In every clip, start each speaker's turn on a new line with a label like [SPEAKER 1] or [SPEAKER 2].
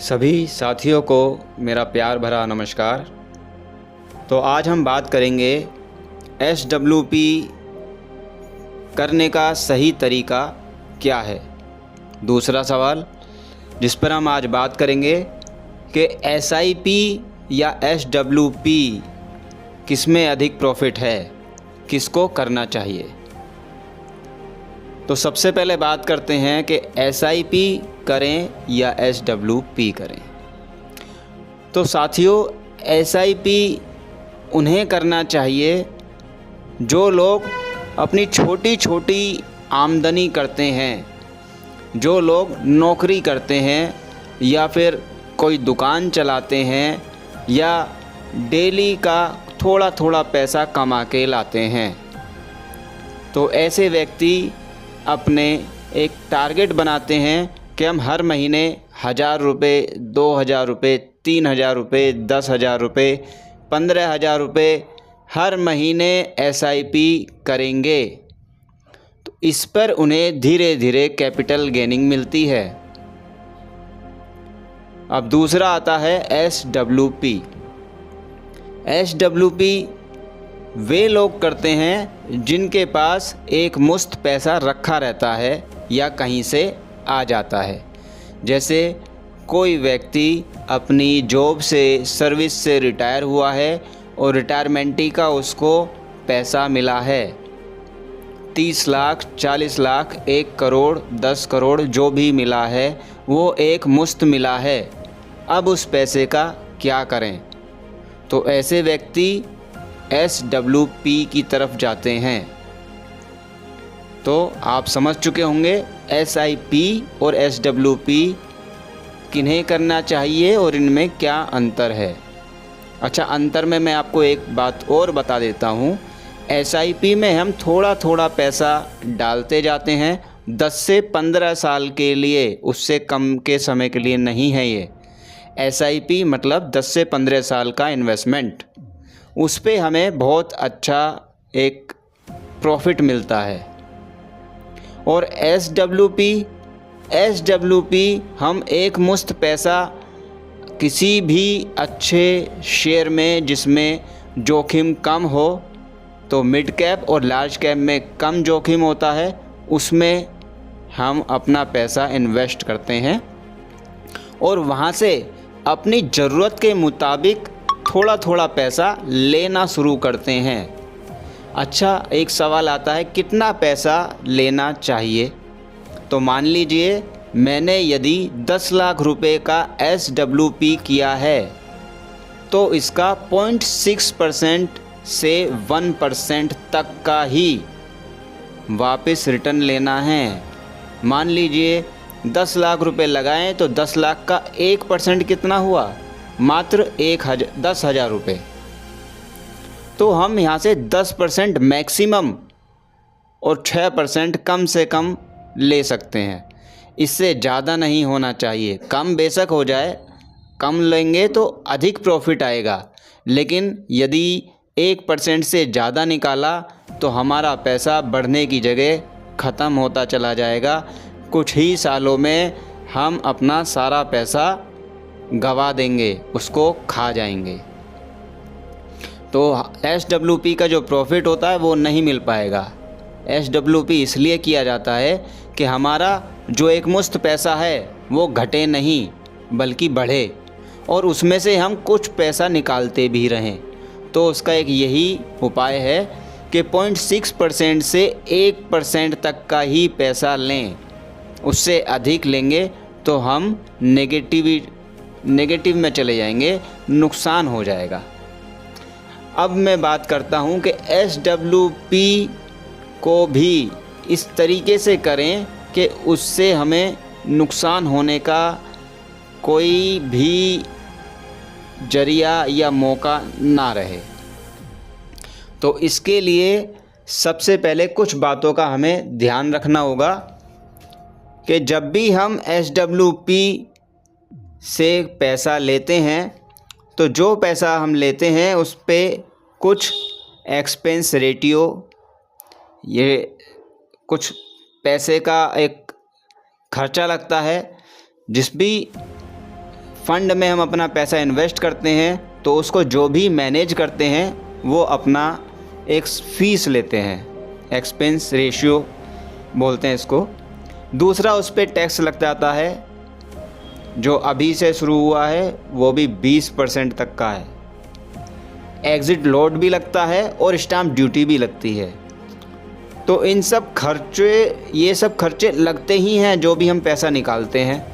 [SPEAKER 1] सभी साथियों को मेरा प्यार भरा नमस्कार। तो आज हम बात करेंगे SWP करने का सही तरीका क्या है। दूसरा सवाल जिस पर हम आज बात करेंगे कि SIP या SWP किसमें अधिक प्रॉफिट है, किसको करना चाहिए। तो सबसे पहले बात करते हैं कि SIP करें या SWP करें। तो साथियों, SIP उन्हें करना चाहिए जो लोग अपनी छोटी छोटी आमदनी करते हैं, जो लोग नौकरी करते हैं या फिर कोई दुकान चलाते हैं या डेली का थोड़ा थोड़ा पैसा कमा के लाते हैं। तो ऐसे व्यक्ति अपने एक टारगेट बनाते हैं कि हम हर महीने 1000 रुपये, 2000 रुपये, 3000 रुपये, 10,000 रुपये, 15,000 रुपये हर महीने SIP करेंगे। तो इस पर उन्हें धीरे धीरे कैपिटल गेनिंग मिलती है। अब दूसरा आता है SWP। SWP वे लोग करते हैं जिनके पास एक मुश्त पैसा रखा रहता है या कहीं से आ जाता है। जैसे कोई व्यक्ति अपनी जॉब से, सर्विस से रिटायर हुआ है और रिटायरमेंटी का उसको पैसा मिला है 30 लाख, 40 लाख, 1 करोड़, 10 करोड़ जो भी मिला है वो एक मुश्त मिला है। अब उस पैसे का क्या करें? तो ऐसे व्यक्ति SWP की तरफ जाते हैं। तो आप समझ चुके होंगे SIP और SWP किन्हें करना चाहिए और इनमें क्या अंतर है। अच्छा, अंतर में मैं आपको एक बात और बता देता हूँ। SIP में हम थोड़ा थोड़ा पैसा डालते जाते हैं 10 से 15 साल के लिए, उससे कम के समय के लिए नहीं है ये। SIP मतलब 10 से 15 साल का इन्वेस्टमेंट, उस पे हमें बहुत अच्छा एक प्रॉफिट मिलता है। और SWP हम एक मुश्त पैसा किसी भी अच्छे शेयर में जिसमें जोखिम कम हो, तो मिड कैप और लार्ज कैप में कम जोखिम होता है, उसमें हम अपना पैसा इन्वेस्ट करते हैं और वहाँ से अपनी ज़रूरत के मुताबिक थोड़ा थोड़ा पैसा लेना शुरू करते हैं। अच्छा, एक सवाल आता है कितना पैसा लेना चाहिए। तो मान लीजिए मैंने यदि 10 लाख रुपए का SWP किया है तो इसका 0.6% से 1% तक का ही वापस रिटर्न लेना है। मान लीजिए 10 लाख रुपए लगाएं तो 10 लाख का 1% कितना हुआ? मात्र 10,000 रुपये। तो हम यहाँ से 10% मैक्सिमम और 6% कम से कम ले सकते हैं। इससे ज़्यादा नहीं होना चाहिए। कम बेशक हो जाए, कम लेंगे तो अधिक प्रॉफिट आएगा, लेकिन यदि 1% से ज़्यादा निकाला तो हमारा पैसा बढ़ने की जगह ख़त्म होता चला जाएगा। कुछ ही सालों में हम अपना सारा पैसा गवा देंगे, उसको खा जाएंगे। तो SWP का जो प्रॉफिट होता है वो नहीं मिल पाएगा। SWP इसलिए किया जाता है कि हमारा जो एक मुश्त पैसा है वो घटे नहीं बल्कि बढ़े और उसमें से हम कुछ पैसा निकालते भी रहें। तो उसका एक यही उपाय है कि 0.6% से 1% तक का ही पैसा लें। उससे अधिक लेंगे तो हम नेगेटिव में चले जाएंगे, नुकसान हो जाएगा। अब मैं बात करता हूं कि SWP को भी इस तरीके से करें कि उससे हमें नुकसान होने का कोई भी जरिया या मौका ना रहे। तो इसके लिए सबसे पहले कुछ बातों का हमें ध्यान रखना होगा कि जब भी हम SWP से पैसा लेते हैं तो जो पैसा हम लेते हैं उस पे कुछ एक्सपेंस रेटियो, ये कुछ पैसे का एक खर्चा लगता है। जिस भी फ़ंड में हम अपना पैसा इन्वेस्ट करते हैं तो उसको जो भी मैनेज करते हैं वो अपना एक फ़ीस लेते हैं, एक्सपेंस रेशियो बोलते हैं इसको। दूसरा, उस पर टैक्स लग जाता है जो अभी से शुरू हुआ है, वो भी 20% तक का है। एग्ज़िट लोड भी लगता है और स्टाम्प ड्यूटी भी लगती है। तो इन सब खर्चे, ये सब खर्चे लगते ही हैं जो भी हम पैसा निकालते हैं।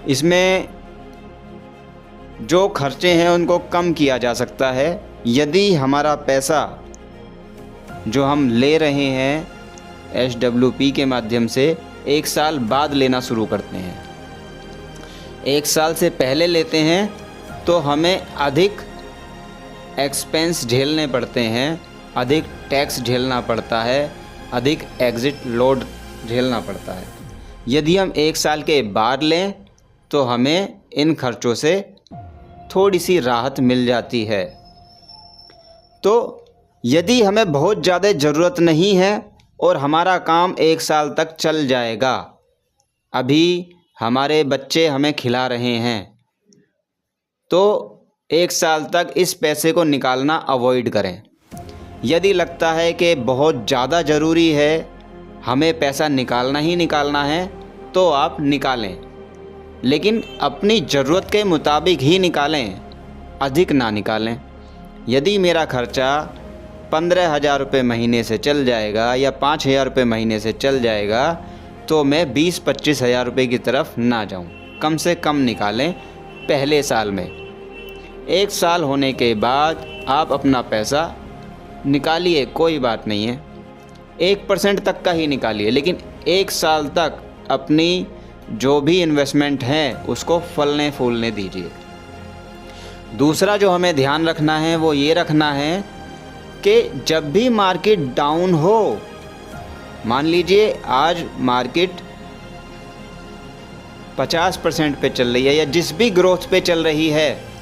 [SPEAKER 1] इसमें जो खर्चे हैं उनको कम किया जा सकता है यदि हमारा पैसा जो हम ले रहे हैं SWP के माध्यम से 1 साल बाद लेना शुरू करते हैं। 1 साल से पहले लेते हैं तो हमें अधिक एक्सपेंस झेलने पड़ते हैं, अधिक टैक्स झेलना पड़ता है, अधिक एग्ज़िट लोड झेलना पड़ता है। यदि हम 1 साल के बाद लें तो हमें इन खर्चों से थोड़ी सी राहत मिल जाती है। तो यदि हमें बहुत ज़्यादा ज़रूरत नहीं है और हमारा काम 1 साल तक चल जाएगा, अभी हमारे बच्चे हमें खिला रहे हैं, तो 1 साल तक इस पैसे को निकालना अवॉइड करें। यदि लगता है कि बहुत ज़्यादा ज़रूरी है, हमें पैसा निकालना ही निकालना है, तो आप निकालें, लेकिन अपनी ज़रूरत के मुताबिक ही निकालें, अधिक ना निकालें। यदि मेरा खर्चा 15,000 रुपये महीने से चल जाएगा या 5,000 रुपये महीने से चल जाएगा, तो मैं 20-25 हज़ार रुपये की तरफ ना जाऊं। कम से कम निकालें पहले साल में। 1 साल होने के बाद आप अपना पैसा निकालिए, कोई बात नहीं है, 1% तक का ही निकालिए, लेकिन 1 साल तक अपनी जो भी इन्वेस्टमेंट है उसको फलने फूलने दीजिए। दूसरा जो हमें ध्यान रखना है वो ये रखना है कि जब भी मार्केट डाउन हो, मान लीजिए आज मार्केट 50% पे चल रही है या जिस भी ग्रोथ पे चल रही है,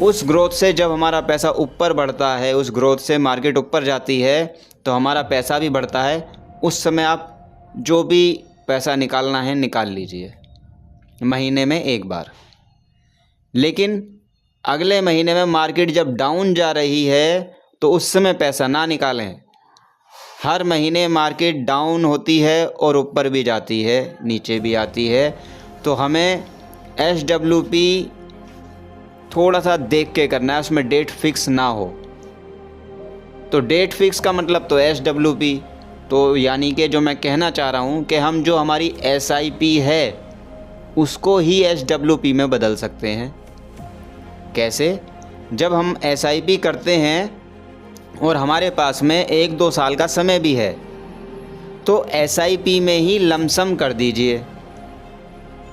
[SPEAKER 1] उस ग्रोथ से जब हमारा पैसा ऊपर बढ़ता है, उस ग्रोथ से मार्केट ऊपर जाती है तो हमारा पैसा भी बढ़ता है। उस समय आप जो भी पैसा निकालना है निकाल लीजिए, महीने में 1 बार। लेकिन अगले महीने में मार्केट जब डाउन जा रही है तो उस समय पैसा ना निकालें। हर महीने मार्केट डाउन होती है और ऊपर भी जाती है, नीचे भी आती है, तो हमें SWP थोड़ा सा देख के करना है, उसमें डेट फिक्स ना हो। तो डेट फिक्स का मतलब तो SWP, तो यानी कि जो मैं कहना चाह रहा हूँ कि हम जो हमारी SIP है उसको ही SWP में बदल सकते हैं। कैसे? जब हम SIP करते हैं और हमारे पास में 1-2 साल का समय भी है, तो SIP में ही लमसम कर दीजिए।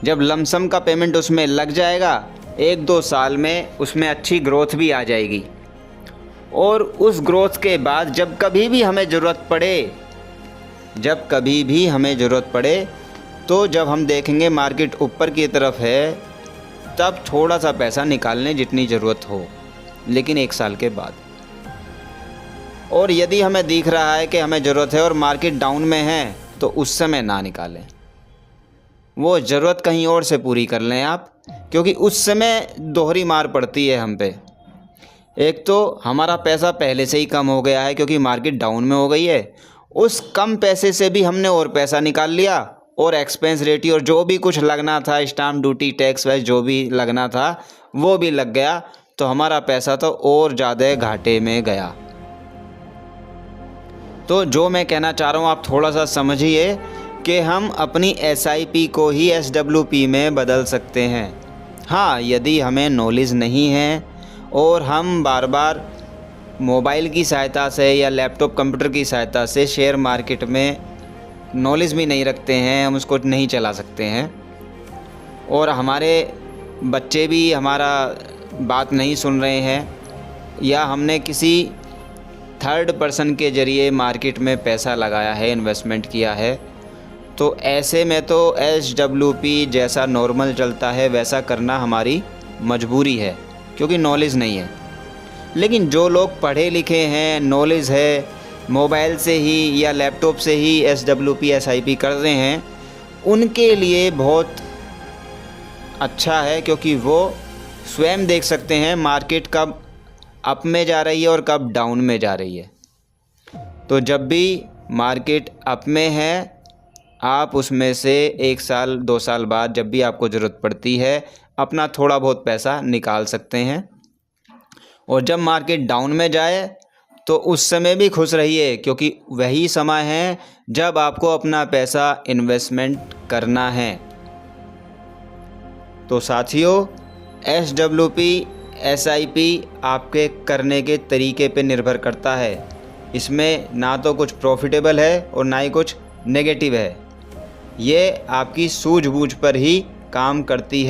[SPEAKER 1] जब लमसम का पेमेंट उसमें लग जाएगा, 1-2 साल में उसमें अच्छी ग्रोथ भी आ जाएगी, और उस ग्रोथ के बाद जब कभी भी हमें ज़रूरत पड़े, तो जब हम देखेंगे मार्केट ऊपर की तरफ है, तब थोड़ा सा पैसा निकालने जितनी ज़रूरत हो, लेकिन 1 साल के बाद। और यदि हमें दिख रहा है कि हमें ज़रूरत है और मार्केट डाउन में है, तो उस समय ना निकालें, वो ज़रूरत कहीं और से पूरी कर लें आप, क्योंकि उस समय दोहरी मार पड़ती है हम पे। एक तो हमारा पैसा पहले से ही कम हो गया है क्योंकि मार्केट डाउन में हो गई है, उस कम पैसे से भी हमने और पैसा निकाल लिया, और एक्सपेंस रेटियो और जो भी कुछ लगना था, स्टाम्प ड्यूटी टैक्स वाइज जो भी लगना था वो भी लग गया, तो हमारा पैसा तो और ज़्यादा घाटे में गया। तो जो मैं कहना चाह रहा हूँ आप थोड़ा सा समझिए कि हम अपनी SIP को ही SWP में बदल सकते हैं। हाँ, यदि हमें नॉलेज नहीं है और हम बार बार मोबाइल की सहायता से या लैपटॉप कंप्यूटर की सहायता से शेयर मार्केट में नॉलेज भी नहीं रखते हैं, हम उसको नहीं चला सकते हैं, और हमारे बच्चे भी हमारा बात नहीं सुन रहे हैं, या हमने किसी थर्ड पर्सन के ज़रिए मार्केट में पैसा लगाया है, इन्वेस्टमेंट किया है, तो ऐसे में तो SWP जैसा नॉर्मल चलता है वैसा करना हमारी मजबूरी है, क्योंकि नॉलेज नहीं है। लेकिन जो लोग पढ़े लिखे हैं, नॉलेज है, मोबाइल से ही या लैपटॉप से ही SWP SIP कर रहे हैं, उनके लिए बहुत अच्छा है, क्योंकि वो स्वयं देख सकते हैं मार्केट कब अप में जा रही है और कब डाउन में जा रही है। तो जब भी मार्केट अप में है, आप उसमें से 1 साल 2 साल बाद जब भी आपको ज़रूरत पड़ती है अपना थोड़ा बहुत पैसा निकाल सकते हैं। और जब मार्केट डाउन में जाए तो उस समय भी खुश रहिए, क्योंकि वही समय है जब आपको अपना पैसा इन्वेस्टमेंट करना है। तो साथियों, SWP SIP आपके करने के तरीके पे निर्भर करता है। इसमें ना तो कुछ प्रॉफिटेबल है और ना ही कुछ नेगेटिव है। ये आपकी सूझबूझ पर ही काम करती है।